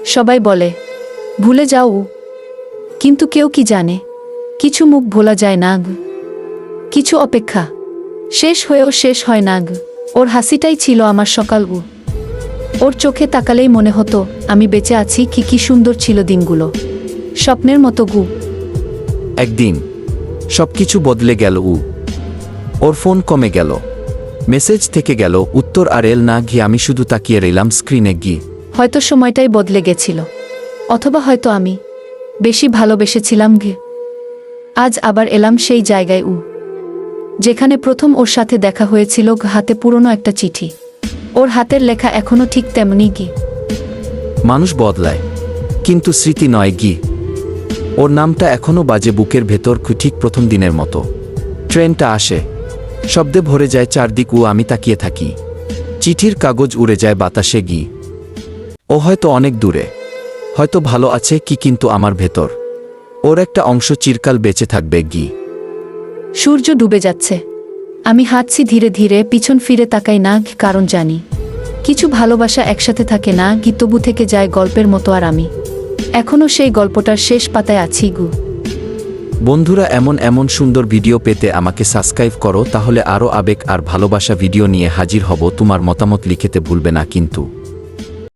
সবাই বলে ভুলে যাও, কিন্তু কেউ কি জানে কিছু মুখ ভোলা যায় না, কিছু অপেক্ষা শেষ হয়েও শেষ হয় না। ওর হাসিটাই ছিল আমার সকাল। ওর চোখে তাকালেই মনে হতো আমি বেঁচে আছি। কি সুন্দর ছিল দিনগুলো, স্বপ্নের মতো। একদিন সবকিছু বদলে গেল। ওর ফোন কমে গেল, মেসেজ থেকে গেল, উত্তর আর এল না। আমি শুধু তাকিয়ে রইলাম স্ক্রিনে। হয়তো সময়টাই বদলে গেছিল, অথবা হয়তো আমি বেশি ভালোবেসেছিলাম। আজ আবার এলাম সেই জায়গায়, যেখানে প্রথম ওর সাথে দেখা হয়েছিল। হাতে পুরনো একটা চিঠি, ওর হাতের লেখা এখনো ঠিক তেমনি। মানুষ বদলায়, কিন্তু স্মৃতি নয়। ওর নামটা এখনো বাজে বুকের ভেতর, ঠিক প্রথম দিনের মতো। ট্রেনটা আসে, শব্দে ভরে যায় চারদিক। আমি তাকিয়ে থাকি, চিঠির কাগজ উড়ে যায় বাতাসে। ও হয়তো অনেক দূরে, হয়তো ভালো আছে, কিন্তু আমার ভেতর ওর একটা অংশ চিরকাল বেঁচে থাকবে। সূর্য ডুবে যাচ্ছে, আমি হাঁটছি ধীরে ধীরে, পিছন ফিরে তাকাই না, কারণ জানি কিছু ভালোবাসা একসাথে থাকে না, তবু থেকে যায় গল্পের মতো। আর আমি এখনো সেই গল্পটার শেষ পাতায় আছি। বন্ধুরা, এমন এমন সুন্দর ভিডিও পেতে আমাকে সাবস্ক্রাইব করো, তাহলে আরও আবেগ আর ভালোবাসা ভিডিও নিয়ে হাজির হব। তোমার মতামত লিখতে ভুলবে না কিন্তু।